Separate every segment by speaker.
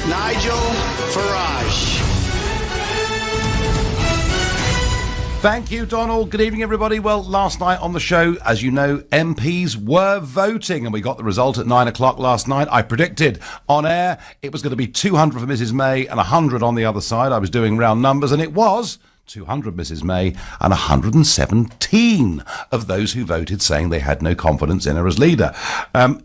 Speaker 1: Nigel Farage.
Speaker 2: Thank you, Donald. Good evening, everybody. Well, last night on the show, as you know, MPs were voting, and we got the result at 9 o'clock last night. I predicted on air it was going to be 200 for Mrs May and 100 on the other side. I was doing round numbers, and it was 200 Mrs May and 117 of those who voted saying they had no confidence in her as leader.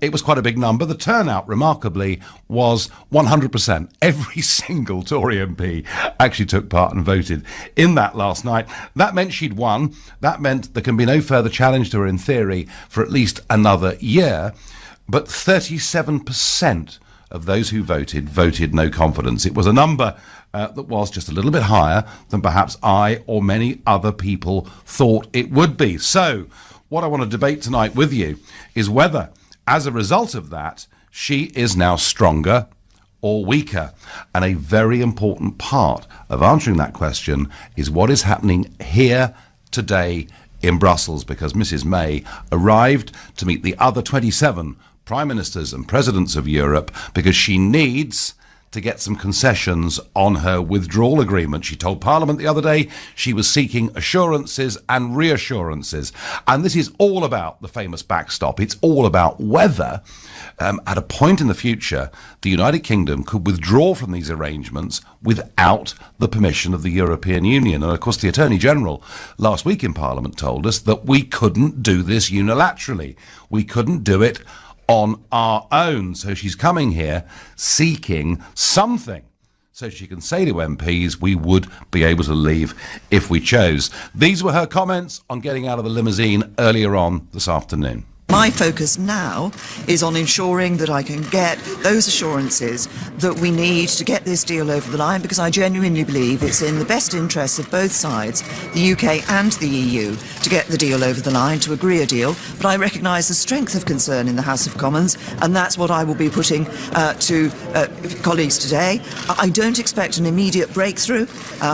Speaker 2: It was quite a big number. The turnout, remarkably, was 100%. Every single Tory MP actually took part and voted in that last night. That meant she'd won. That meant there can be no further challenge to her in theory for at least another year. But 37% of those who voted no confidence. It was a number that was just a little bit higher than perhaps I or many other people thought it would be. So what I want to debate tonight with you is whether, as a result of that, she is now stronger or weaker. And a very important part of answering that question is what is happening here today in Brussels, because Mrs May arrived to meet the other 27 prime ministers and presidents of Europe because she needs to get some concessions on her withdrawal agreement. She told Parliament the other day she was seeking assurances and reassurances. And this is all about the famous backstop. It's all about whether, at a point in the future, the United Kingdom could withdraw from these arrangements without the permission of the European Union. And of course, the Attorney General last week in Parliament told us that we couldn't do this unilaterally. We couldn't do it on our own. So she's coming here seeking something so she can say to MPs we would be able to leave if we chose. These were her comments on getting out of the limousine earlier on this afternoon.
Speaker 3: My focus now is on ensuring that I can get those assurances that we need to get this deal over the line, because I genuinely believe it's in the best interests of both sides, the UK and the EU, to get the deal over the line, to agree a deal. But I recognise the strength of concern in the House of Commons, and that's what I will be putting to colleagues today. I don't expect an immediate breakthrough,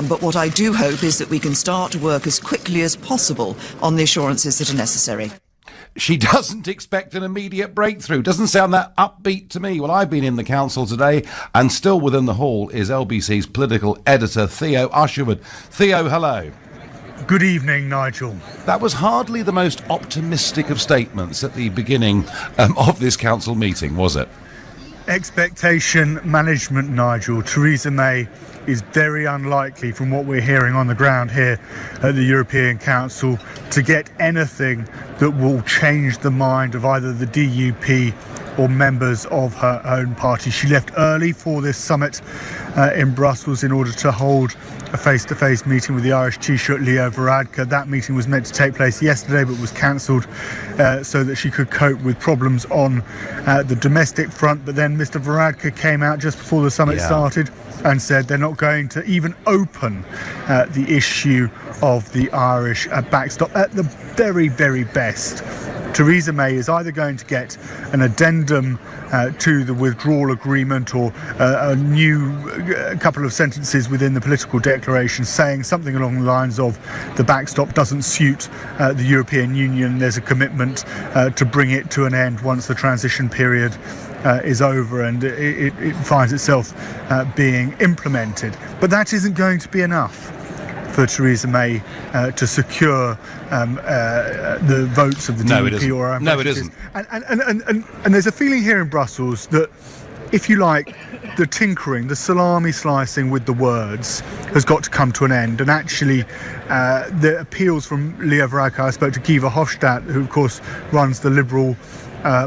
Speaker 3: but what I do hope is that we can start to work as quickly as possible on the assurances that are necessary.
Speaker 2: She doesn't expect an immediate breakthrough. Doesn't sound that upbeat to me. Well, I've been in the council today, and still within the hall is LBC's political editor, Theo Usherwood. Theo, hello.
Speaker 4: Good evening, Nigel.
Speaker 2: That was hardly the most optimistic of statements at the beginning of this council meeting, was it?
Speaker 4: Expectation management, Nigel. Theresa May is very unlikely, from what we're hearing on the ground here at the European Council, to get anything that will change the mind of either the DUP or members of her own party. She left early for this summit in Brussels in order to hold a face-to-face meeting with the Irish Taoiseach Leo Varadkar. That meeting was meant to take place yesterday but was cancelled so that she could cope with problems on the domestic front. But then Mr Varadkar came out just before the summit started and said they're not going to even open the issue of the Irish backstop. At the very, very best, Theresa May is either going to get an addendum to the withdrawal agreement or a new couple of sentences within the political declaration saying something along the lines of the backstop doesn't suit the European Union. There's a commitment to bring it to an end once the transition period is over and it finds itself being implemented. But that isn't going to be enough for Theresa May to secure the votes of the DUP or her.
Speaker 2: No, it isn't.
Speaker 4: And there's a feeling here in Brussels that, if you like, the tinkering, the salami slicing with the words has got to come to an end. And actually, the appeals from Leo Varadkar, I spoke to Guy Verhofstadt, who of course runs the Liberal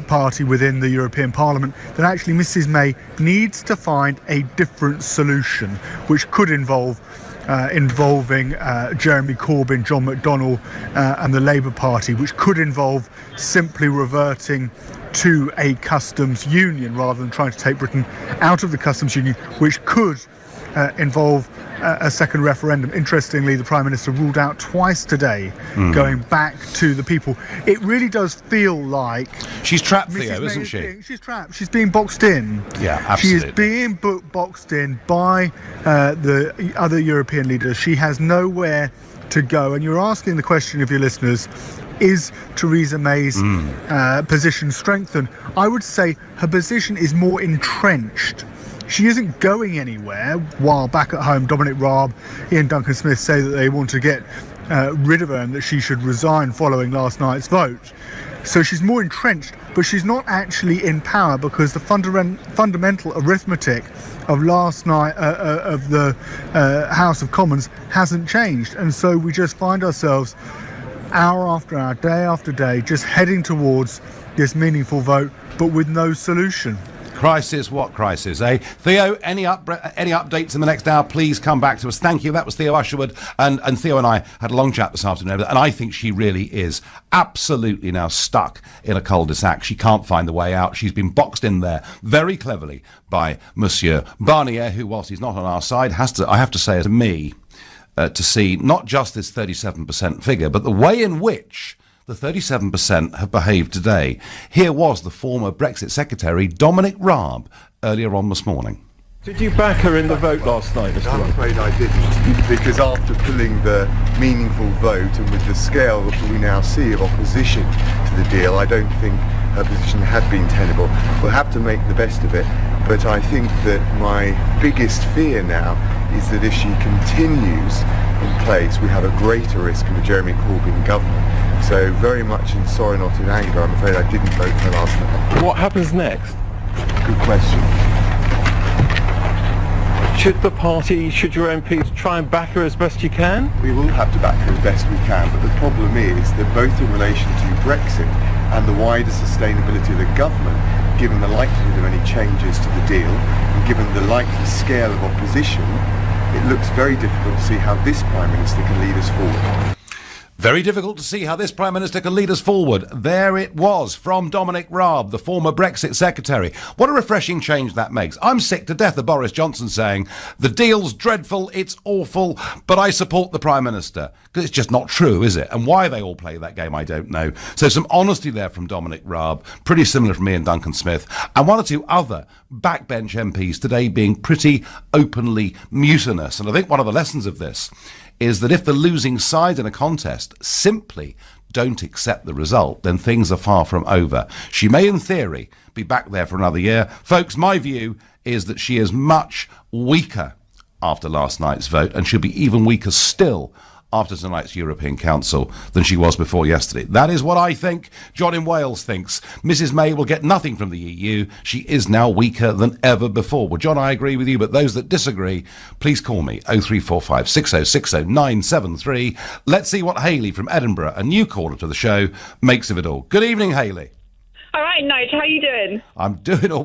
Speaker 4: party within the European Parliament, that actually Mrs May needs to find a different solution, which could involve involving Jeremy Corbyn, John McDonnell and the Labour Party, which could involve simply reverting to a customs union rather than trying to take Britain out of the customs union, which could involve a second referendum. Interestingly, the Prime Minister ruled out twice today going back to the people. It really does feel like
Speaker 2: she's trapped, Theo, isn't she?
Speaker 4: She's trapped. She's being boxed in.
Speaker 2: Yeah, absolutely.
Speaker 4: She is being boxed in by the other European leaders. She has nowhere to go. And you're asking the question of your listeners, is Theresa May's position strengthened? I would say her position is more entrenched She isn't going anywhere, while back at home Dominic Raab, Ian Duncan Smith say that they want to get rid of her and that she should resign following last night's vote. So she's more entrenched, but she's not actually in power because the fundamental arithmetic of last night of the House of Commons hasn't changed. And so we just find ourselves hour after hour, day after day, just heading towards this meaningful vote, but with no solution.
Speaker 2: Crisis, what crisis, eh? Theo, any updates in the next hour, please come back to us. Thank you. That was Theo Usherwood. And Theo and I had a long chat this afternoon, and I think she really is absolutely now stuck in a cul-de-sac. She can't find the way out. She's been boxed in there very cleverly by Monsieur Barnier, who, whilst he's not on our side, I have to say, to me, to see not just this 37% figure, but the way in which the 37% have behaved today. Here was the former Brexit Secretary, Dominic Raab, earlier on this morning.
Speaker 5: Did you back her in the vote last night, Mr.
Speaker 6: I'm
Speaker 5: Raab?
Speaker 6: afraid I didn't, because after pulling the meaningful vote and with the scale that we now see of opposition to the deal, I don't think her position had been tenable. We'll have to make the best of it, but I think that my biggest fear now is that if she continues in place, we have a greater risk of a Jeremy Corbyn government. So very much in sorrow, not in anger, I'm afraid I didn't vote for last night.
Speaker 5: What happens next?
Speaker 6: Good question.
Speaker 5: Should your MPs try and back her as best you can?
Speaker 6: We will have to back her as best we can, but the problem is that both in relation to Brexit and the wider sustainability of the government, given the likelihood of any changes to the deal, and given the likely scale of opposition, it looks very difficult to see how this Prime Minister can lead us forward.
Speaker 2: Very difficult to see how this Prime Minister can lead us forward. There it was from Dominic Raab, the former Brexit Secretary. What a refreshing change that makes. I'm sick to death of Boris Johnson saying, the deal's dreadful, it's awful, but I support the Prime Minister. Because it's just not true, is it? And why they all play that game, I don't know. So some honesty there from Dominic Raab, pretty similar from Ian Duncan Smith, and one or two other backbench MPs today being pretty openly mutinous. And I think one of the lessons of this is that if the losing side in a contest simply don't accept the result, then things are far from over. She may, in theory, be back there for another year. Folks, my view is that she is much weaker after last night's vote, and she'll be even weaker still after tonight's European Council than she was before yesterday. That is what I think. John in Wales thinks Mrs May will get nothing from the EU. She is now weaker than ever before. Well, John, I agree with you, but those that disagree, please call me 0345 6060 973. Let's see what Hayley from Edinburgh, a new caller to the show, makes of it all. Good evening, Hayley.
Speaker 7: All right, Nigel, how you doing?
Speaker 2: I'm doing all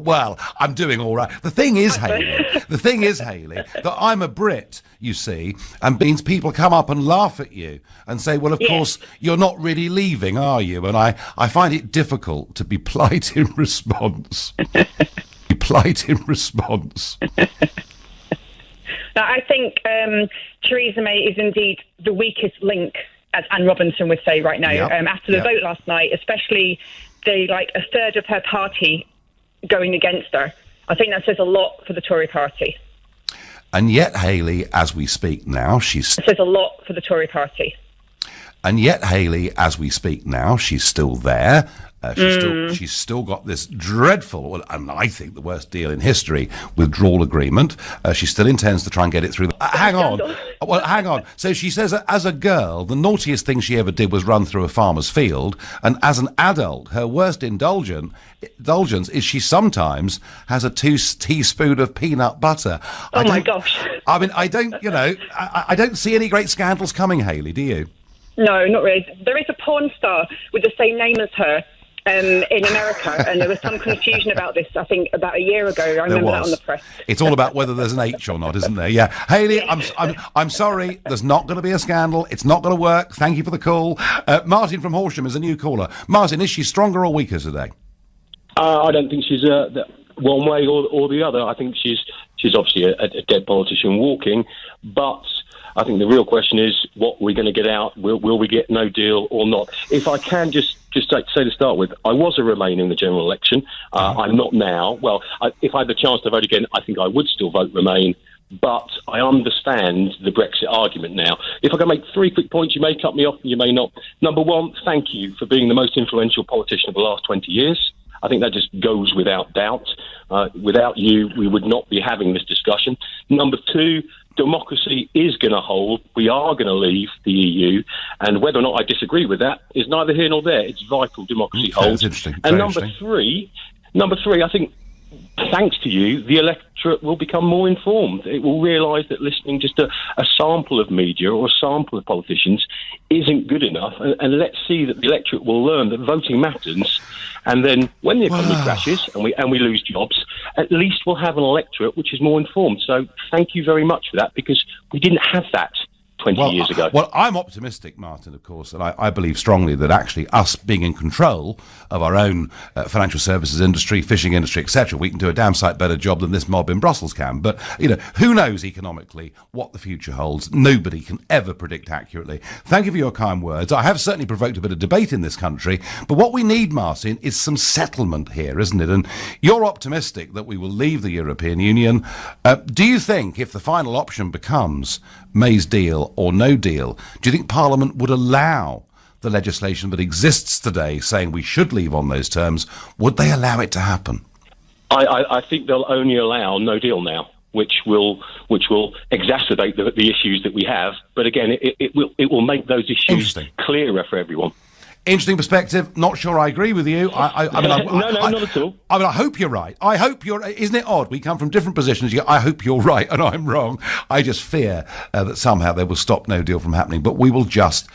Speaker 2: right. The thing is, Hayley, that I'm a Brit, you see, and means people come up and laugh at you and say, well, of course, you're not really leaving, are you? And I find it difficult to be polite in response.
Speaker 7: Now, I think Theresa May is indeed the weakest link, as Anne Robinson would say right now, after the vote last night, especially a third of her party going against her. I think that says a lot for the Tory party.
Speaker 2: And yet, Hayley, as we speak now, It
Speaker 7: says a lot for the Tory party.
Speaker 2: And yet, Hayley, as we speak now, she's still there. She's still got this dreadful, and I think the worst deal in history, withdrawal agreement. She still intends to try and get it through. Hang on. So she says that as a girl, the naughtiest thing she ever did was run through a farmer's field. And as an adult, her worst indulgence is she sometimes has a 2 teaspoons of peanut butter.
Speaker 7: Oh my gosh.
Speaker 2: I mean, I don't see any great scandals coming, Hayley, do you?
Speaker 7: No, not really. There is a porn star with the same name as her in America, and there was some confusion about this, I think, about a year ago. I remember that on the press.
Speaker 2: It's all about whether there's an H or not, isn't there? Yeah. Hayley, I'm sorry, there's not going to be a scandal. It's not going to work. Thank you for the call. Martin from Horsham is a new caller. Martin, is she stronger or weaker today?
Speaker 8: I don't think she's one way or the other. I think she's obviously a dead politician walking, but I think the real question is, what we're going to get out. Will we get no deal or not? If I can just say to start with, I was a Remainer in the general election. I'm not now. Well, if I had the chance to vote again, I think I would still vote Remain. But I understand the Brexit argument now. If I can make 3 quick points, you may cut me off, you may not. Number one, thank you for being the most influential politician of the last 20 years. I think that just goes without doubt. Without you, we would not be having this discussion. Number two, democracy is going to hold. We are going to leave the EU, and whether or not I disagree with that is neither here nor there. It's vital democracy holds.
Speaker 2: That's interesting.
Speaker 8: And number three, I think, thanks to you, the electorate will become more informed. It will realise that listening just to a sample of media or a sample of politicians isn't good enough. And let's see that the electorate will learn that voting matters. And then when the economy crashes and we lose jobs, at least we'll have an electorate which is more informed. So thank you very much for that, because we didn't have that 20 years ago.
Speaker 2: Well, I'm optimistic, Martin, of course, and I believe strongly that actually us being in control of our own financial services industry, fishing industry, etc., we can do a damn sight better job than this mob in Brussels can. But, who knows economically what the future holds? Nobody can ever predict accurately. Thank you for your kind words. I have certainly provoked a bit of debate in this country, but what we need, Martin, is some settlement here, isn't it? And you're optimistic that we will leave the European Union. Do you think if the final option becomes May's deal or no deal, do you think Parliament would allow the legislation that exists today saying we should leave on those terms? Would they allow it to happen?
Speaker 8: I think they'll only allow no deal now, which will exacerbate the issues that we have. But again, it will make those issues clearer for everyone.
Speaker 2: Interesting perspective. Not sure I agree with you.
Speaker 8: No, not at all.
Speaker 2: I hope you're right. Isn't it odd? We come from different positions. I hope you're right and I'm wrong. I just fear that somehow they will stop no deal from happening. But we will just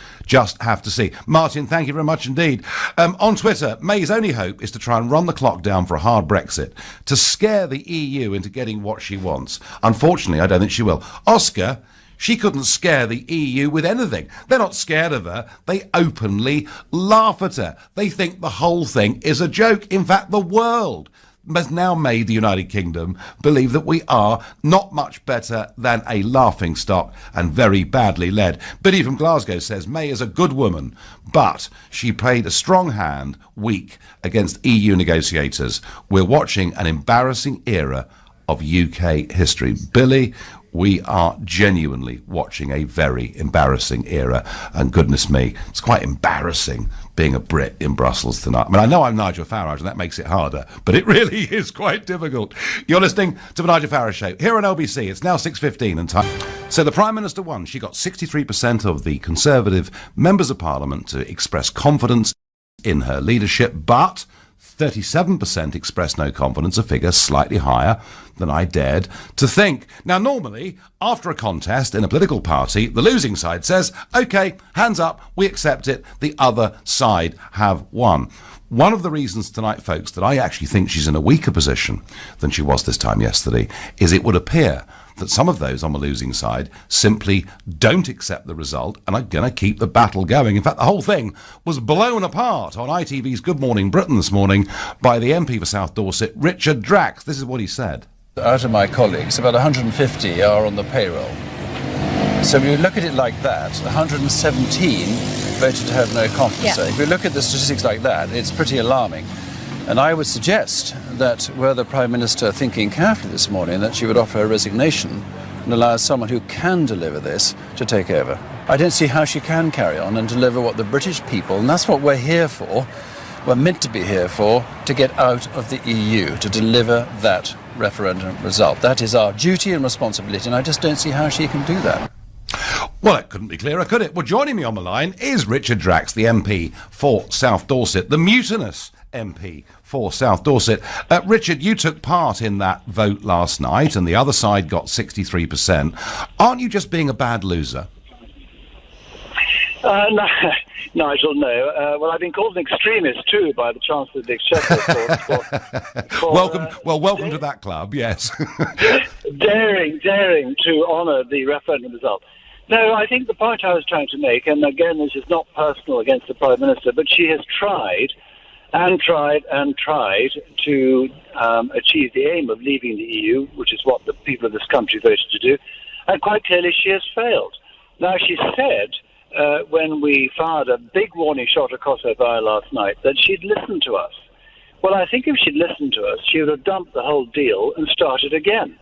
Speaker 2: have to see. Martin, thank you very much indeed. On Twitter, May's only hope is to try and run the clock down for a hard Brexit, to scare the EU into getting what she wants. Unfortunately, I don't think she will. Oscar, she couldn't scare the EU with anything. They're not scared of her. They openly laugh at her. They think the whole thing is a joke. In fact, the world has now made the United Kingdom believe that we are not much better than a laughingstock and very badly led. Biddy from Glasgow says, May is a good woman, but she played a strong hand weak against EU negotiators. We're watching an embarrassing era of UK history. Billy, we are genuinely watching a very embarrassing era, and goodness me, it's quite embarrassing being a Brit in Brussels tonight. I mean, I know I'm Nigel Farage, and that makes it harder, but it really is quite difficult. You're listening to the Nigel Farage Show here on LBC. It's now 6:15 and time. So the Prime Minister won. She got 63% of the Conservative members of Parliament to express confidence in her leadership, but 37% expressed no confidence, a figure slightly higher than I dared to think. Now, normally, after a contest in a political party, the losing side says, OK, hands up, we accept it, the other side have won. One of the reasons tonight, folks, that I actually think she's in a weaker position than she was this time yesterday is it would appear that some of those on the losing side simply don't accept the result and are going to keep the battle going. In fact, the whole thing was blown apart on ITV's Good Morning Britain this morning by the MP for South Dorset, Richard Drax. This is what he said.
Speaker 9: Out of my colleagues, about 150 are on the payroll. So if you look at it like that, 117 voted to have no confidence. So if you look at the statistics like that, it's pretty alarming. And I would suggest that were the Prime Minister thinking carefully this morning, that she would offer her resignation and allow someone who can deliver this to take over. I don't see how she can carry on and deliver what the British people, and that's what we're here for, we're meant to be here for, to get out of the EU, to deliver that referendum result. That is our duty and responsibility, and I just don't see how she can do that.
Speaker 2: Well, it couldn't be clearer, could it? Well, joining me on the line is Richard Drax, the MP for South Dorset, the mutinous MP for South Dorset. Richard, you took part in that vote last night and the other side got 63%. Aren't you just being a bad loser?
Speaker 10: No, Nigel, no. Well, I've been called an extremist too by the Chancellor of the Exchequer.
Speaker 2: Welcome to that club, yes.
Speaker 10: daring to honour the referendum result. No, I think the point I was trying to make, and again, this is not personal against the Prime Minister, but she has tried to achieve the aim of leaving the EU, which is what the people of this country voted to do, and quite clearly she has failed. Now, she said, when we fired a big warning shot across her bow last night, that she'd listened to us. Well, I think if she'd listened to us, she would have dumped the whole deal and started again.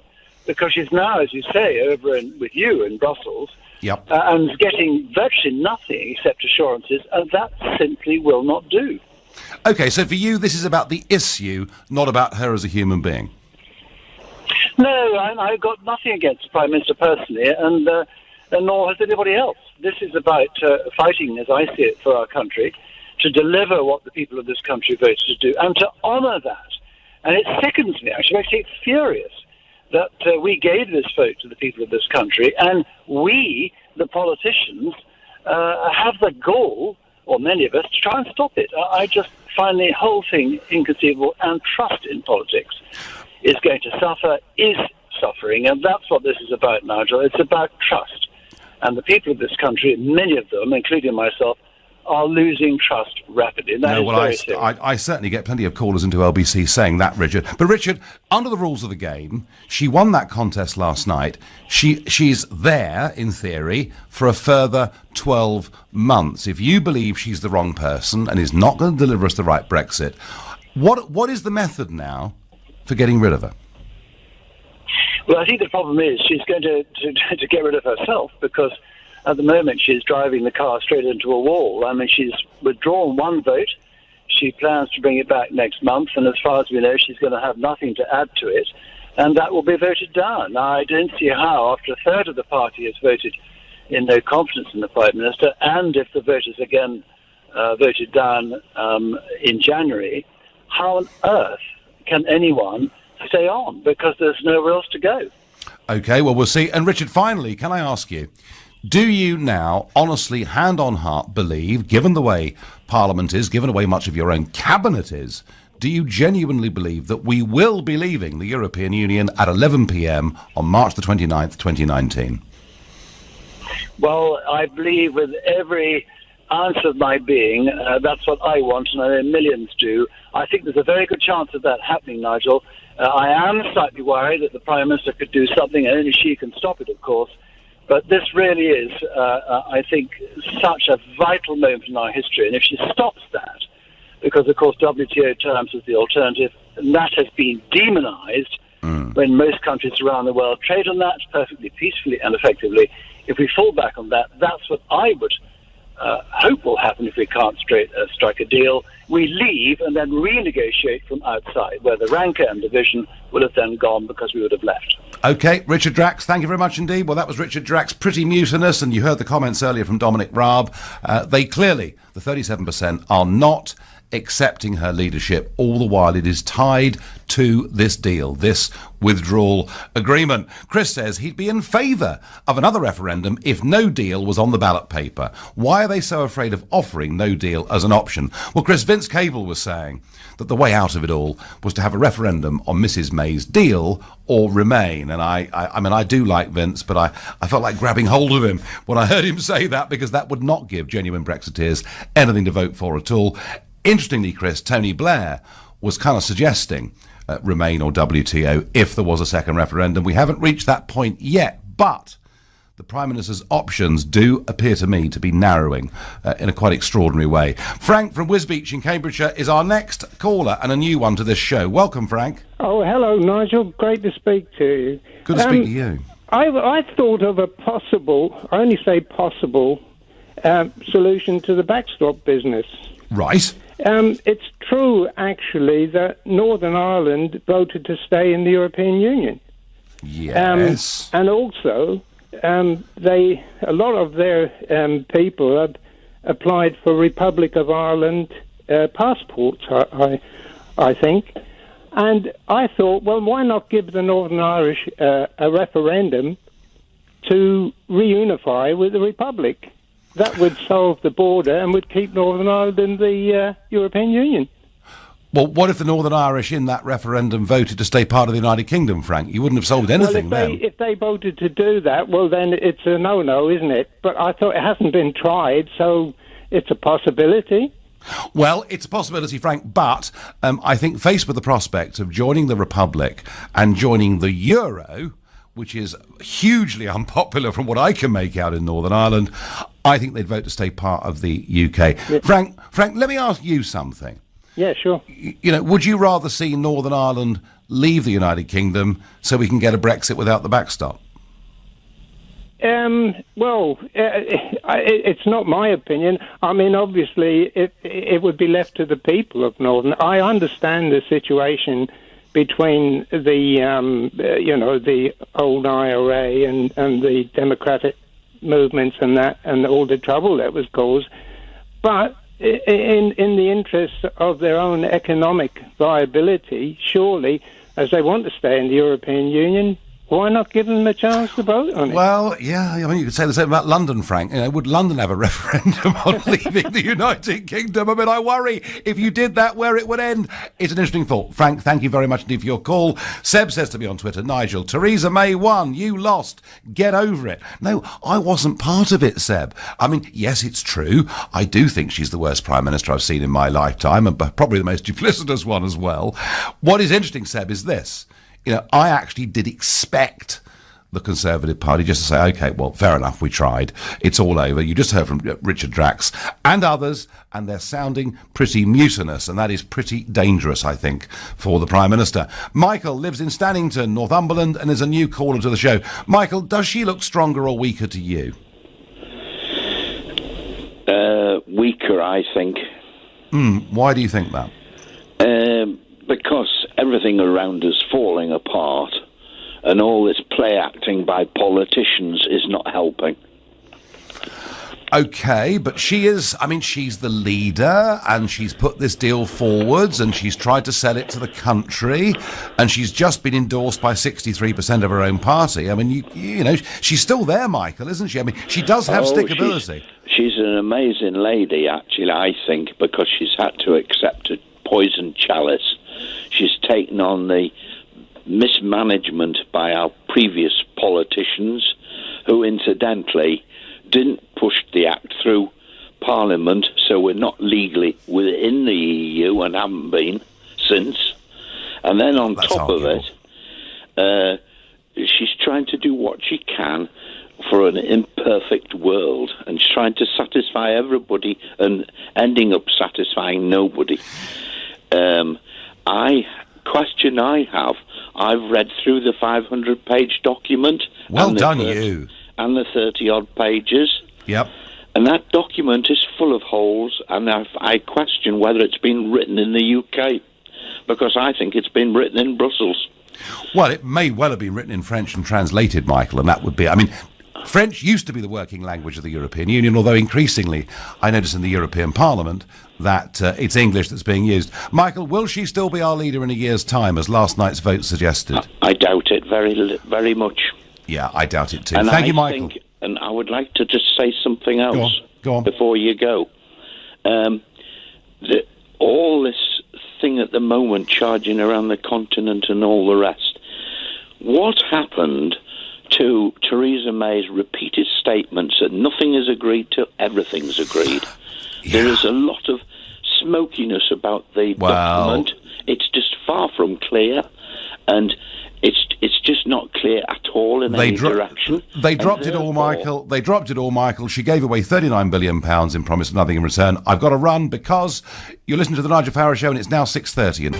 Speaker 10: Because she's now, as you say, over with you in Brussels, and getting virtually nothing except assurances, and that simply will not do.
Speaker 2: OK, so for you, this is about the issue, not about her as a human being.
Speaker 10: No, I've got nothing against the Prime Minister personally, and nor has anybody else. This is about fighting, as I see it, for our country, to deliver what the people of this country voted to do, and to honour that. And it sickens me, actually, makes me furious that we gave this vote to the people of this country, and we, the politicians, have the gall, or many of us, to try and stop it. I just find the whole thing inconceivable, and trust in politics is going to suffer, is suffering, and that's what this is about, Nigel. It's about trust. And the people of this country, many of them, including myself, are losing trust rapidly. And that is very serious.
Speaker 2: I certainly get plenty of callers into LBC saying that, Richard. But Richard, under the rules of the game, she won that contest last night. She's there, in theory, for a further 12 months. If you believe she's the wrong person and is not going to deliver us the right Brexit, what is the method now for getting rid of her?
Speaker 10: Well, I think the problem is she's going to get rid of herself, because at the moment she's driving the car straight into a wall. I mean, she's withdrawn one vote. She plans to bring it back next month, and as far as we know, she's going to have nothing to add to it, and that will be voted down. Now, I don't see how, after a third of the party has voted in no confidence in the Prime Minister, and if the vote is again voted down in January, how on earth can anyone stay on, because there's nowhere else to go?
Speaker 2: OK, well, we'll see. And Richard, finally, can I ask you, do you now, honestly, hand on heart, believe, given the way Parliament is, given the way much of your own cabinet is, do you genuinely believe that we will be leaving the European Union at 11 p.m. on March the 29th, 2019?
Speaker 10: Well, I believe with every ounce of my being, that's what I want, and I know millions do. I think there's a very good chance of that happening, Nigel. I am slightly worried that the Prime Minister could do something, and only she can stop it, of course. But this really is, I think, such a vital moment in our history. And if she stops that, because, of course, WTO terms is the alternative, and that has been demonized when most countries around the world trade on that perfectly peacefully and effectively. If we fall back on that, that's what I would hope will happen if we can't strike a deal. We leave and then renegotiate from outside, where the rancor and division will have then gone because we would have left. OK, Richard Drax, thank you very much indeed. Well, that was Richard Drax, pretty mutinous, and you heard the comments earlier from Dominic Raab. They clearly, the 37%, are not accepting her leadership, all the while it is tied to this deal, this withdrawal agreement. Chris says he'd be in favour of another referendum if no deal was on the ballot paper. Why are they so afraid of offering no deal as an option? Well, Chris, Vince Cable was saying that the way out of it all was to have a referendum on Mrs May's deal or remain. And I mean, I do like Vince, but I felt like grabbing hold of him when I heard him say that, because that would not give genuine Brexiteers anything to vote for at all. Interestingly, Chris, Tony Blair was kind of suggesting Remain or WTO if there was a second referendum. We haven't reached that point yet, but the Prime Minister's options do appear to me to be narrowing in a quite extraordinary way. Frank from Wisbeach in Cambridgeshire is our next caller, and a new one to this show. Welcome, Frank.
Speaker 11: Oh, hello, Nigel. Great to speak to you.
Speaker 2: Good to speak to you.
Speaker 11: I thought of a possible, I only say possible, solution to the backstop business.
Speaker 2: Right.
Speaker 11: It's true, actually, that Northern Ireland voted to stay in the European Union.
Speaker 2: Yes.
Speaker 11: And also, a lot of their people have applied for Republic of Ireland passports, I think. And I thought, well, why not give the Northern Irish a referendum to reunify with the Republic? That would solve the border and would keep Northern Ireland in the European Union.
Speaker 2: Well, what if the Northern Irish in that referendum voted to stay part of the United Kingdom, Frank? You wouldn't have solved anything then.
Speaker 11: If they voted to do that, well, then it's a no-no, isn't it? But I thought it hasn't been tried, so it's a possibility.
Speaker 2: Well, it's a possibility, Frank, but I think faced with the prospect of joining the Republic and joining the Euro, which is hugely unpopular from what I can make out in Northern Ireland, I think they'd vote to stay part of the UK. Yeah. Frank, let me ask you something.
Speaker 11: Yeah, sure.
Speaker 2: You know, would you rather see Northern Ireland leave the United Kingdom so we can get a Brexit without the backstop?
Speaker 11: It's not my opinion. I mean, obviously, it would be left to the people of Northern. I understand the situation between the old IRA and the democratic movements and all the trouble that was caused, but in the interest of their own economic viability, surely, as they want to stay in the European Union, why not give them a chance to vote on it?
Speaker 2: Well, yeah, I mean, you could say the same about London, Frank. Would London have a referendum on leaving the United Kingdom? I mean, I worry if you did that, where it would end. It's an interesting thought. Frank, thank you very much indeed for your call. Seb says to me on Twitter, Nigel, Theresa May won. You lost. Get over it. No, I wasn't part of it, Seb. I mean, yes, it's true. I do think she's the worst Prime Minister I've seen in my lifetime, and probably the most duplicitous one as well. What is interesting, Seb, is this. I actually did expect the Conservative Party just to say, OK, well, fair enough, we tried. It's all over. You just heard from Richard Drax and others, and they're sounding pretty mutinous, and that is pretty dangerous, I think, for the Prime Minister. Michael lives in Stannington, Northumberland, and is a new caller to the show. Michael, does she look stronger or weaker to you?
Speaker 12: Weaker, I think.
Speaker 2: Why do you think that?
Speaker 12: Because everything around is falling apart, and all this play acting by politicians is not helping.
Speaker 2: OK, but she's the leader, and she's put this deal forwards, and she's tried to sell it to the country, and she's just been endorsed by 63% of her own party. I mean, she's still there, Michael, isn't she? I mean, she does have stickability.
Speaker 12: She's an amazing lady, actually, I think, because she's had to accept a poison chalice. She's taken on the mismanagement by our previous politicians, who incidentally didn't push the act through Parliament, so we're not legally within the EU and haven't been since. And then on top of it, she's trying to do what she can for an imperfect world, and she's trying to satisfy everybody and ending up satisfying nobody. I've read through the 500-page document.
Speaker 2: Well done, you.
Speaker 12: And the 30-odd pages.
Speaker 2: Yep.
Speaker 12: And that document is full of holes, and I question whether it's been written in the UK, because I think it's been written in Brussels.
Speaker 2: Well, it may well have been written in French and translated, Michael, and that would be... I mean, French used to be the working language of the European Union, although increasingly I notice in the European Parliament that it's English that's being used. Michael, will she still be our leader in a year's time, as last night's vote suggested?
Speaker 12: I doubt it very much.
Speaker 2: Yeah, I doubt it too.
Speaker 12: And
Speaker 2: Thank you, Michael.
Speaker 12: And I would like to just say something else
Speaker 2: Go on.
Speaker 12: Before you go. All this thing at the moment, charging around the continent and all the rest, what happened to Theresa May's repeated statements that nothing is agreed till everything's agreed? Yeah. There is a lot of smokiness about the document. It's just far from clear, and it's just not clear at all in any direction.
Speaker 2: They dropped it all, Michael. They dropped it all, Michael. She gave away £39 billion in promise of nothing in return. I've got to run because you're listening to the Nigel Farage Show, and it's now 6:30. And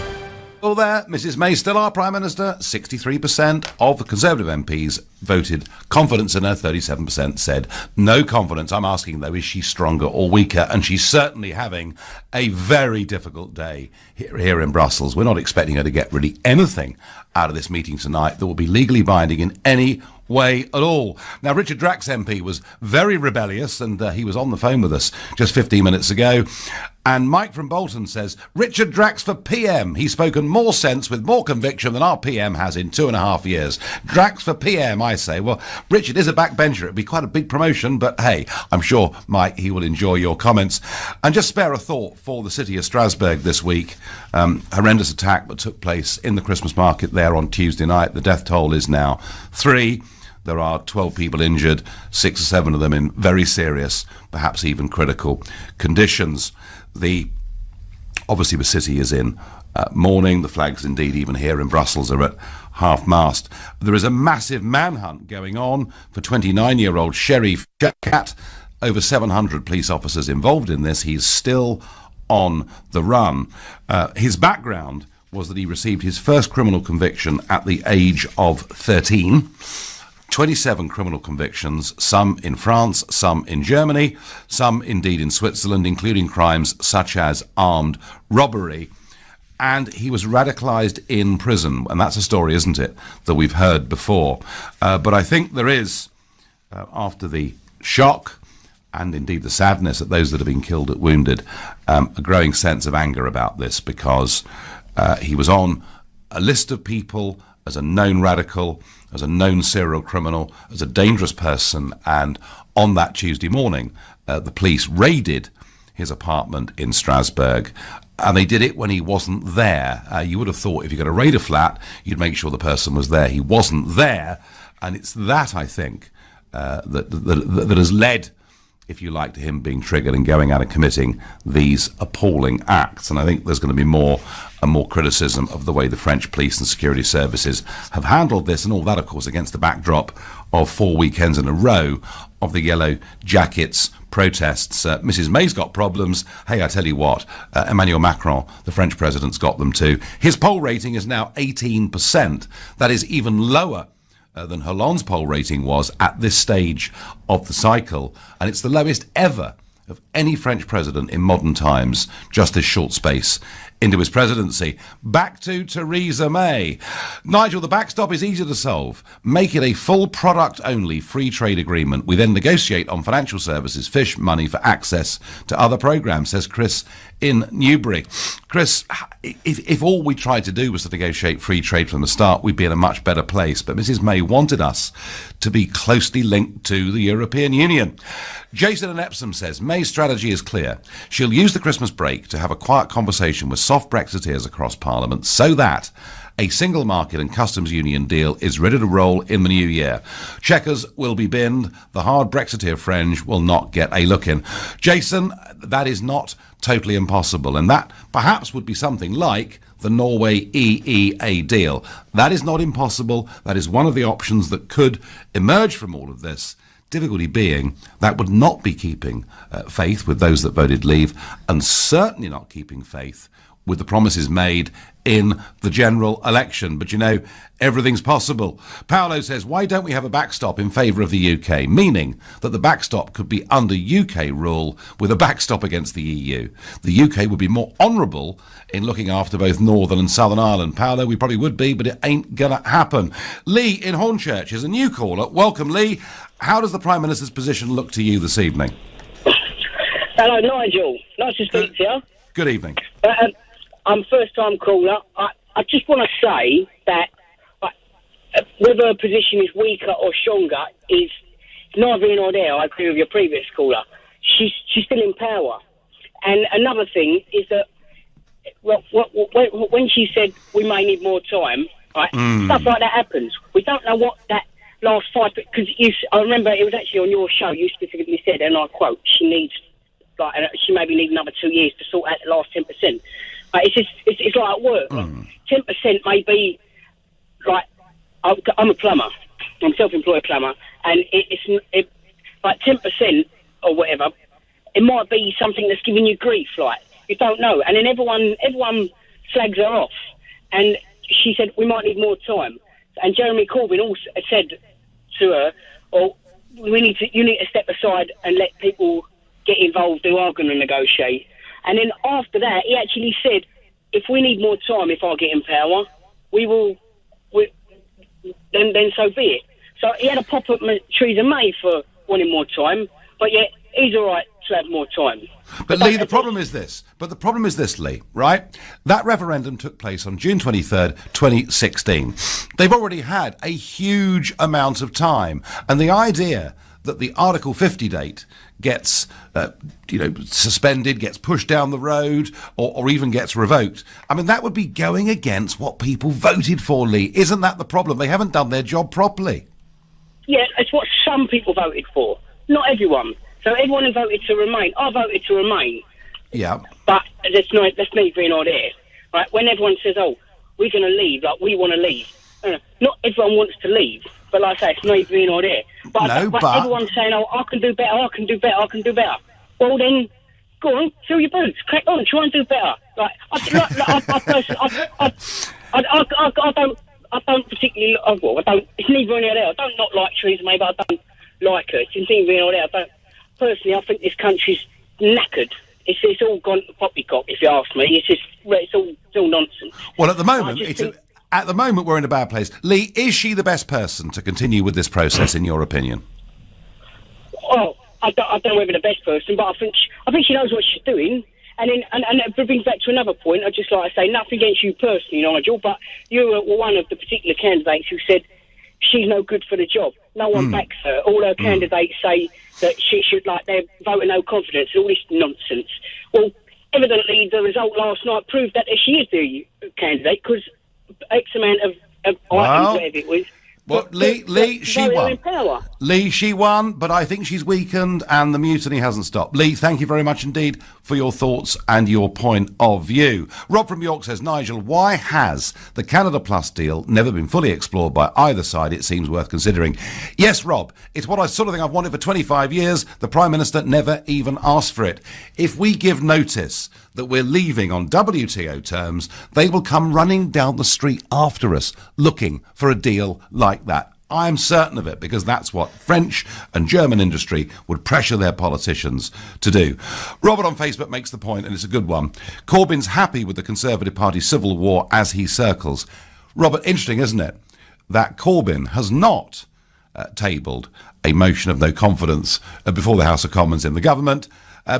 Speaker 2: all there, Mrs May still our Prime Minister. 63% of the Conservative MPs voted confidence in her. 37% said no confidence. I'm asking, though, is she stronger or weaker? And she's certainly having a very difficult day here in Brussels. We're not expecting her to get really anything out of this meeting tonight that will be legally binding in any way at all. Now, Richard Drax MP was very rebellious, and he was on the phone with us just 15 minutes ago. And Mike from Bolton says, Richard Drax for PM. He's spoken more sense with more conviction than our PM has in 2.5 years. Drax for PM, I say. Well, Richard is a backbencher. It'd be quite a big promotion, but hey, I'm sure, Mike, he will enjoy your comments. And just spare a thought for the city of Strasbourg this week. Horrendous attack that took place in the Christmas market there on Tuesday night. The death toll is now 3. There are 12 people injured, 6 or 7 of them in very serious, perhaps even critical conditions. Obviously the city is in mourning. The flags, indeed, even here in Brussels, are at half-mast. There is a massive manhunt going on for 29-year-old Sherry Cat. Over 700 police officers involved in this. He's still on the run. His background was that he received his first criminal conviction at the age of 13. 27 criminal convictions, some in France, some in Germany, some indeed in Switzerland, including crimes such as armed robbery. And he was radicalised in prison. And that's a story, isn't it, that we've heard before. But I think there is, after the shock and indeed the sadness at those that have been killed and wounded, a growing sense of anger about this, because he was on a list of people as a known radical, as a known serial criminal, as a dangerous person. And on that Tuesday morning, the police raided his apartment in Strasbourg. And they did it when he wasn't there. You would have thought if you're going to raid a flat, you'd make sure the person was there. He wasn't there. And it's that, I think, that has led, if you like, to him being triggered and going out and committing these appalling acts. And I think there's going to be more and more criticism of the way the French police and security services have handled this, and all that, of course, against the backdrop of 4 weekends in a row of the Yellow Jackets protests. Mrs. May's got problems. Hey, I tell you what, Emmanuel Macron, the French president's got them too. His poll rating is now 18%. That is even lower than Hollande's poll rating was at this stage of the cycle. And it's the lowest ever of any French president in modern times, just this short space into his presidency. Back to Theresa May. Nigel, the backstop is easy to solve. Make it a full product-only free trade agreement. We then negotiate on financial services, fish money for access to other programmes, says Chris in Newbury. Chris, if all we tried to do was to negotiate free trade from the start, we'd be in a much better place. But Mrs. May wanted us to be closely linked to the European Union. Jason in Epsom says, May's strategy is clear. She'll use the Christmas break to have a quiet conversation with soft Brexiteers across Parliament so that a single market and customs union deal is ready to roll in the new year. Checkers will be binned. The hard Brexiteer fringe will not get a look in. Jason, that is not totally impossible, and that perhaps would be something like the Norway EEA deal. That is not impossible. That is one of the options that could emerge from all of this. Difficulty being, that would not be keeping faith with those that voted leave, and certainly not keeping faith with the promises made in the general election. But you know, everything's possible. Paolo says, why don't we have a backstop in favour of the UK? Meaning that the backstop could be under UK rule with a backstop against the EU. The UK would be more honourable in looking after both Northern and Southern Ireland. Paolo, we probably would be, but it ain't going to happen. Lee in Hornchurch is a new caller. Welcome, Lee. How does the Prime Minister's position look to you this evening?
Speaker 13: Hello, Nigel. Nice to speak to you.
Speaker 2: Good evening.
Speaker 13: I'm first-time caller. I just want to say that whether her position is weaker or stronger is neither here nor there. I agree with your previous caller. She's still in power. And another thing is that when she said we may need more time, right, stuff like that happens. We don't know what that last 5... Because I remember it was actually on your show, you specifically said, and I quote, she maybe need another 2 years to sort out the last 10%. It's like at work. 10% may be like I'm a plumber. I'm a self-employed plumber, and it's like 10% or whatever. It might be something that's giving you grief. Like you don't know, and then everyone slags her off. And she said we might need more time. And Jeremy Corbyn also said to her, "Oh, you need to step aside and let people get involved who are going to negotiate." And then after that, he actually said, if we need more time, if I get in power, then so be it. So he had a pop at Theresa May for wanting more time, but yet he's all right to have more time.
Speaker 2: But Lee, the problem is this, Lee, right? That referendum took place on June 23rd, 2016. They've already had a huge amount of time. And the idea that the Article 50 date gets, suspended, gets pushed down the road, or even gets revoked. I mean, that would be going against what people voted for, Lee. Isn't that the problem? They haven't done their job properly.
Speaker 13: Yeah, it's what some people voted for, not everyone. So everyone who voted to remain, I voted to remain.
Speaker 2: Yeah.
Speaker 13: But that's neither here nor there. Right? When everyone says, oh, we're going to leave, like we want to leave. Not everyone wants to leave. But like I say, it's neither here nor there. But everyone's saying, oh, I can do better, I can do better, I can do better. Well, then, go on, fill your boots, crack on, try and do better. Like, I I don't particularly. Well, I don't. It's neither here nor there. I don't not like Theresa May, but I don't like her. It's neither here nor there. I don't. Personally, I think this country's knackered. It's all gone to poppycock, if you ask me. It's all nonsense.
Speaker 2: Well, at the moment, at the moment we're in a bad place. Lee, is she the best person to continue with this process, in your opinion?
Speaker 13: Well, I don't know whether the best person, but I think she knows what she's doing. And it brings back to another point. I'd just like to say, nothing against you personally, Nigel, but you were one of the particular candidates who said she's no good for the job. No one backs her. All her candidates say that she should, they're voting no confidence, all this nonsense. Well, evidently the result last night proved that she is the candidate, because X amount of items, whatever it was.
Speaker 2: Well, Lee, she won. Lee, she won, but I think she's weakened and the mutiny hasn't stopped. Lee, thank you very much indeed for your thoughts and your point of view. Rob from York says, Nigel, why has the Canada Plus deal never been fully explored by either side? It seems worth considering. Yes, Rob, it's what I sort of think I've wanted for 25 years. The Prime Minister never even asked for it. If we give notice that we're leaving on WTO terms, they will come running down the street after us looking for a deal like that. I'm certain of it, because that's what French and German industry would pressure their politicians to do. Robert on Facebook makes the point, and it's a good one. Corbyn's happy with the Conservative Party civil war as he circles. Robert, interesting, isn't it, that Corbyn has not tabled a motion of no confidence before the House of Commons in the government,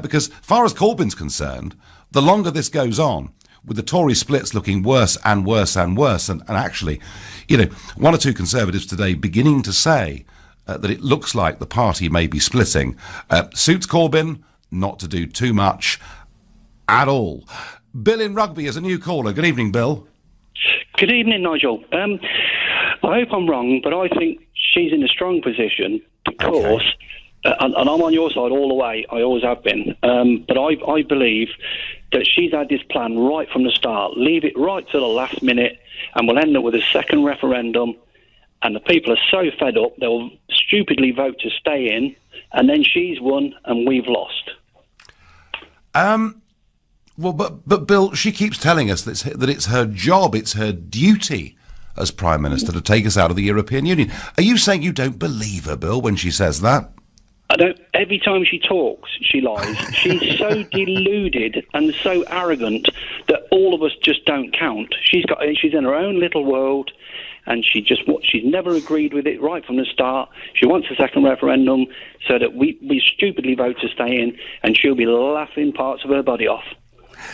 Speaker 2: because as far as Corbyn's concerned, the longer this goes on, with the Tory splits looking worse and worse and worse, and actually, one or two Conservatives today beginning to say that it looks like the party may be splitting, suits Corbyn not to do too much at all. Bill in Rugby is a new caller. Good evening, Bill.
Speaker 14: Good evening, Nigel. I hope I'm wrong, but I think she's in a strong position because, and I'm on your side all the way, I always have been, but I believe that she's had this plan right from the start. Leave it right to the last minute, and we'll end up with a second referendum, and the people are so fed up, they'll stupidly vote to stay in, and then she's won and we've lost.
Speaker 2: Well, but Bill, she keeps telling us that it's her job, it's her duty as Prime Minister to take us out of the European Union. Are you saying you don't believe her, Bill, when she says that?
Speaker 14: I don't. Every time she talks, she lies. She's so deluded and so arrogant that all of us just don't count. She's in her own little world, and she's never agreed with it right from the start. She wants a second referendum so that we stupidly vote to stay in, and she'll be laughing parts of her body off.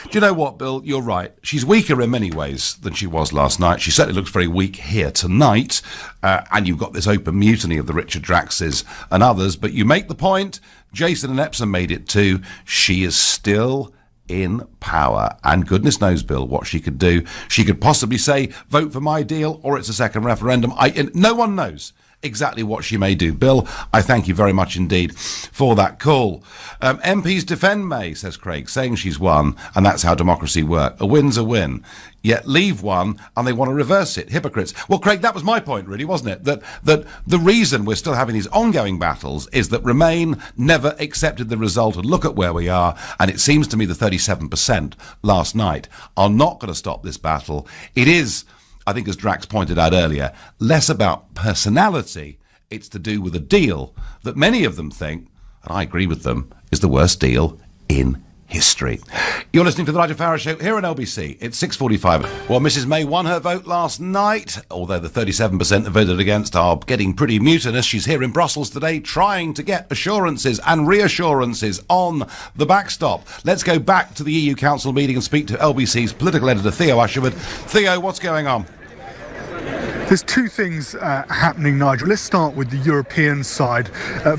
Speaker 2: Do you know what, Bill? You're right. She's weaker in many ways than she was last night. She certainly looks very weak here tonight. And you've got this open mutiny of the Richard Draxes and others. But you make the point, Jason and Epsom made it too, she is still in power. And goodness knows, Bill, what she could do. She could possibly say, vote for my deal, or it's a second referendum. No one knows exactly what she may do. Bill, I thank you very much indeed for that call. MPs defend May, says Craig, saying she's won, and that's how democracy works. A win's a win. Yet leave one, and they want to reverse it. Hypocrites. Well, Craig, that was my point, really, wasn't it? That the reason we're still having these ongoing battles is that Remain never accepted the result, and look at where we are. And it seems to me the 37% last night are not going to stop this battle. It is, I think, as Drax pointed out earlier, less about personality. It's to do with a deal that many of them think, and I agree with them, is the worst deal in history. You're listening to the Nigel Farage Show here on LBC. It's 6:45. Well, Mrs May won her vote last night, although the 37% that voted against are getting pretty mutinous. She's here in Brussels today trying to get assurances and reassurances on the backstop. Let's go back to the EU Council meeting and speak to LBC's political editor, Theo Usherwood. Theo, what's going on?
Speaker 4: There's two things happening, Nigel. Let's start with the European side.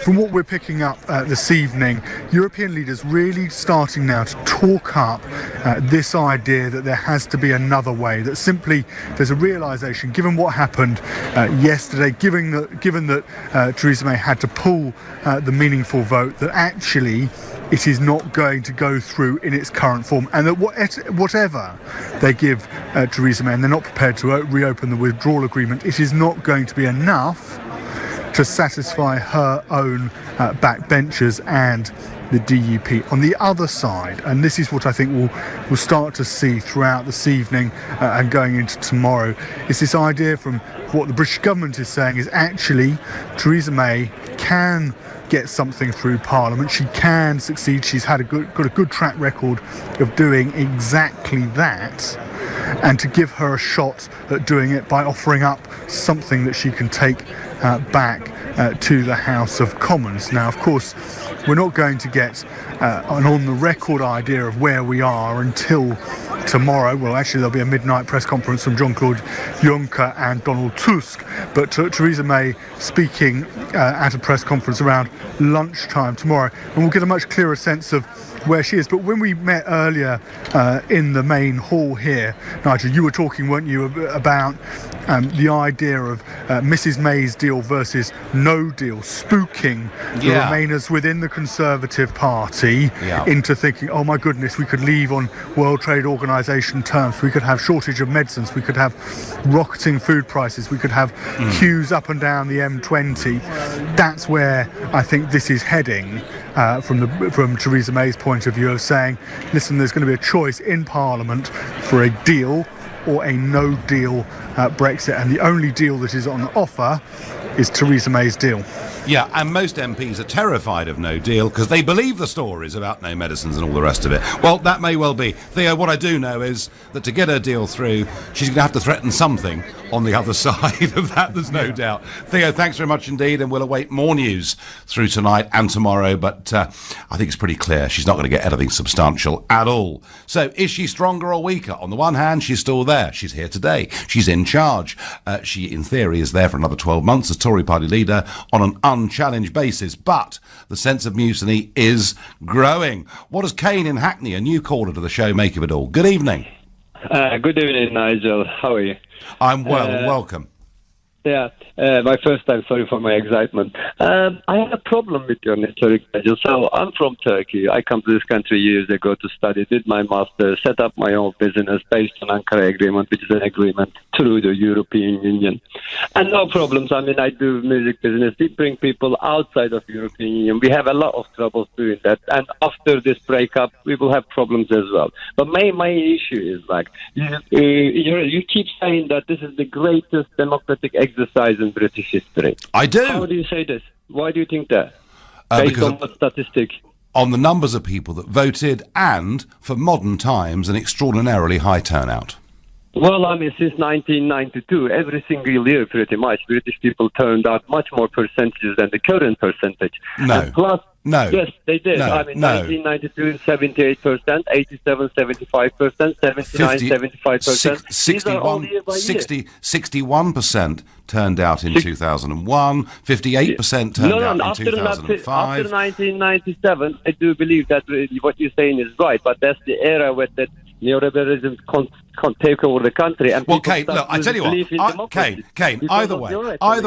Speaker 4: From what we're picking up this evening, European leaders really starting now to talk up this idea that there has to be another way, that simply there's a realisation, given what happened yesterday, given that Theresa May had to pull the meaningful vote, that actually it is not going to go through in its current form, and that whatever they give Theresa May, and they're not prepared to reopen the withdrawal agreement, it is not going to be enough to satisfy her own backbenchers and the DUP. On the other side, and this is what I think we'll start to see throughout this evening and going into tomorrow, is this idea from what the British government is saying is actually Theresa May can get something through Parliament. She can succeed. She's got a good track record of doing exactly that, and to give her a shot at doing it by offering up something that she can take back to the House of Commons. Now, of course, we're not going to get an on-the-record idea of where we are until tomorrow. Well, actually, there'll be a midnight press conference from Jean-Claude Juncker and Donald Tusk, but Theresa May speaking at a press conference around lunchtime tomorrow, and we'll get a much clearer sense of where she is. But when we met earlier in the main hall here, Nigel, you were talking, weren't you, about the idea of Mrs May's deal versus no deal, spooking the Remainers within the Conservative Party into thinking, oh my goodness, we could leave on World Trade Organisation terms, we could have shortage of medicines, we could have rocketing food prices, we could have queues up and down the M20. That's where I think this is heading. From Theresa May's point of view, of saying, listen, there's going to be a choice in Parliament for a deal or a no-deal Brexit, and the only deal that is on offer is Theresa May's deal.
Speaker 2: Yeah, and most MPs are terrified of no deal because they believe the stories about no medicines and all the rest of it. Well, that may well be. Theo, what I do know is that to get her deal through, she's going to have to threaten something on the other side of that, there's no doubt. Theo, thanks very much indeed, and we'll await more news through tonight and tomorrow, but I think it's pretty clear she's not going to get anything substantial at all. So, is she stronger or weaker? On the one hand, she's still there. She's here today. She's in charge. She, in theory, is there for another 12 months as Tory party leader on an unchallenged basis, but the sense of mutiny is growing. What does Kane in Hackney, a new caller to the show, make of it all? Good evening.
Speaker 15: Good evening, Nigel. How are you?
Speaker 2: I'm well, and welcome.
Speaker 15: Yeah, my first time, sorry for my excitement. I have a problem with your network, Nigel. So I'm from Turkey. I come to this country years ago to study, did my master's, set up my own business based on Ankara Agreement, which is an agreement through the European Union. And no problems. I mean, I do music business. We bring people outside of European Union. We have a lot of troubles doing that. And after this breakup, we will have problems as well. But my issue is like, you keep saying that this is the greatest democratic exercise in British history.
Speaker 2: I do.
Speaker 15: How do you say this? Why do you think that? Based on what statistic?
Speaker 2: On the numbers of people that voted and, for modern times, an extraordinarily high turnout.
Speaker 15: Well, I mean, since 1992, every single year, pretty much, British people turned out much more percentages than the current percentage.
Speaker 2: No.
Speaker 15: And plus,
Speaker 2: no.
Speaker 15: Yes, they did.
Speaker 2: No.
Speaker 15: I mean,
Speaker 2: No.
Speaker 15: 1992, 78%, 87, 75%, 79, 75%.
Speaker 2: 61% turned out in 2001, 58% turned out in
Speaker 15: after
Speaker 2: 2005.
Speaker 15: After 1997, I do believe that what you're saying is right, but that's the era where that neoliberalism can't take over the country. And
Speaker 2: well, Kane, look, I tell you what, Kane, either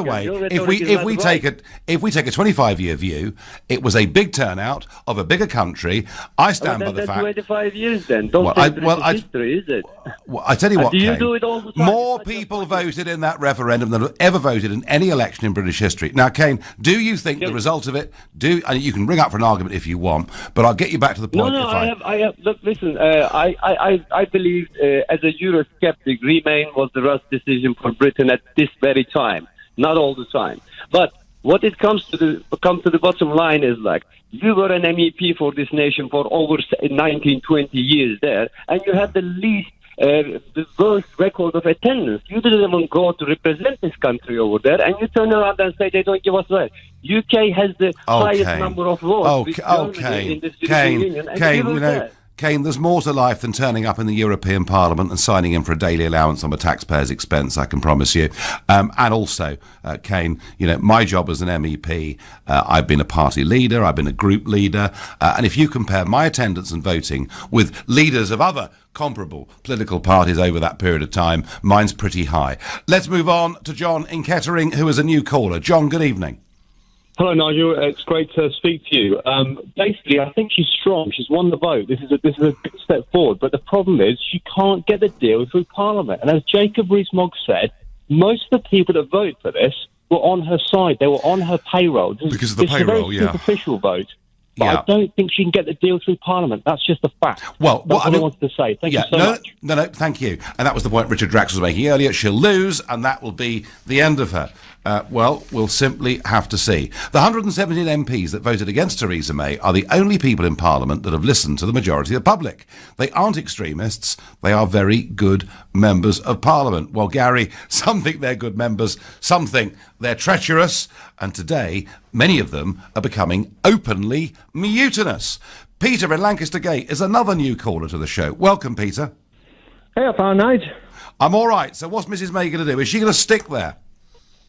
Speaker 2: way, if we take a 25-year view, it was a big turnout of a bigger country. I stand by the fact.
Speaker 15: 25 years then. Don't say history, is it?
Speaker 2: Well, I tell you what,
Speaker 15: do you
Speaker 2: Kane,
Speaker 15: do it all the time?
Speaker 2: more people voted in that referendum than have ever voted in any election in British history. Now, Kane, do you think the result of it? And you can ring up for an argument if you want, but I'll get you back to the point.
Speaker 15: No, I have. Look, listen. I believe as a Eurosceptic, Remain was the right decision for Britain at this very time. Not all the time, but what it comes to the bottom line is like, you were an MEP for this nation for over 19, 20 years there, and you had the least, the worst record of attendance. You didn't even go to represent this country over there, and you turn around and say they don't give us right. UK has the highest number of votes in this European Union, and
Speaker 2: Kane, you know, Kane, there's more to life than turning up in the European Parliament and signing in for a daily allowance on the taxpayer's expense, I can promise you. And also, Kane, you know, my job as an MEP, I've been a party leader, I've been a group leader, and if you compare my attendance and voting with leaders of other comparable political parties over that period of time, mine's pretty high. Let's move on to John in Kettering, who is a new caller. John, good evening.
Speaker 16: Hello, Nigel. It's great to speak to you. Basically, I think she's strong. She's won the vote. This is a good step forward. But the problem is she can't get the deal through Parliament. And as Jacob Rees-Mogg said, most of the people that vote for this were on her side. They were on her payroll.
Speaker 2: Because of the
Speaker 16: it's
Speaker 2: payroll,
Speaker 16: a very
Speaker 2: yeah.
Speaker 16: superficial vote. But
Speaker 2: Yeah.
Speaker 16: I don't think she can get the deal through Parliament. That's just a fact.
Speaker 2: Well,
Speaker 16: That's what I wanted to say. Thank you so much.
Speaker 2: No, thank you. And that was the point Richard Drax was making earlier. She'll lose, and that will be the end of her. Well, we'll simply have to see. The 117 MPs that voted against Theresa May are the only people in Parliament that have listened to the majority of the public. They aren't extremists. They are very good members of Parliament. Well, Gary, some think they're good members, some think they're treacherous, and today, many of them are becoming openly mutinous. Peter in Lancaster Gate is another new caller to the show. Welcome, Peter.
Speaker 17: Hey, up, Nigel.
Speaker 2: I'm all right. So what's Mrs May going to do? Is she going to stick there?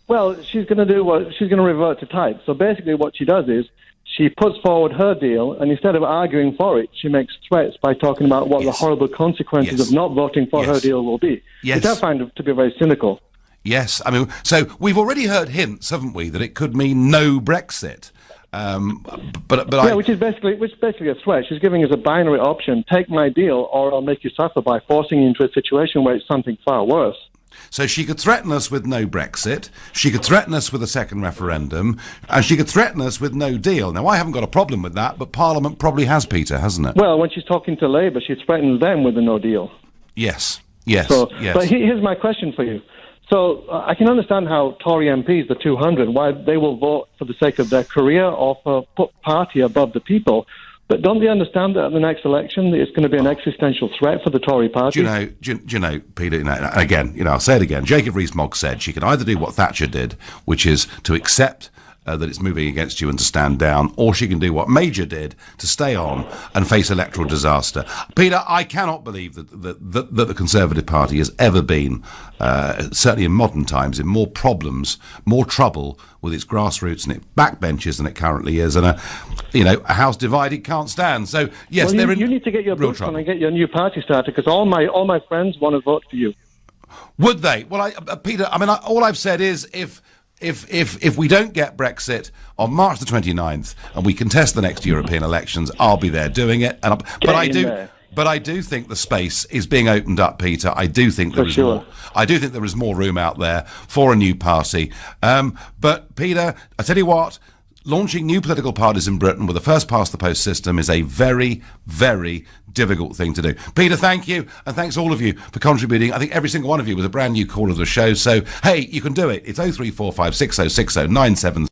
Speaker 17: Well, she's going to do what she's going to revert to type. So basically, what she does is she puts forward her deal, and instead of arguing for it, she makes threats by talking about what the horrible consequences of not voting for her deal will be.
Speaker 2: Yes.
Speaker 17: Which I find to be very cynical.
Speaker 2: Yes, I mean, so we've already heard hints, haven't we, that it could mean no Brexit.
Speaker 17: Which is basically a threat. She's giving us a binary option: take my deal, or I'll make you suffer by forcing you into a situation where it's something far worse.
Speaker 2: So she could threaten us with no Brexit, she could threaten us with a second referendum, and she could threaten us with no deal. Now, I haven't got a problem with that, but Parliament probably has, Peter, hasn't it?
Speaker 17: Well, when she's talking to Labour, she threatens them with a no deal.
Speaker 2: Yes.
Speaker 17: But here's my question for you. So I can understand how Tory MPs, the 200, why they will vote for the sake of their career or for put party above the people. But don't they understand that at the next election it's going to be an existential threat for the Tory party?
Speaker 2: Do you know, Peter, again, I'll say it again. Jacob Rees-Mogg said she can either do what Thatcher did, which is to accept that it's moving against you and to stand down, or she can do what Major did, to stay on and face electoral disaster. Peter, I cannot believe that the Conservative Party has ever been, certainly in modern times, in more problems, more trouble with its grassroots and its backbenchers than it currently is. And a house divided can't stand. So yes,
Speaker 17: well, you need to get your boots on and get your new party started, because all my friends want to vote for you.
Speaker 2: Would they? Well, Peter, all I've said is if we don't get Brexit on March the 29th and we contest the next European elections, I'll be there doing it. But I do think the space is being opened up, Peter. I do think there is more. I do think there is more room out there for a new party. But Peter, I tell you what, launching new political parties in Britain with a first-past-the-post system is a very, very difficult thing to do. Peter, thank you, and thanks all of you for contributing. I think every single one of you was a brand new caller of the show. So, hey, you can do it. It's 0345 6060 973.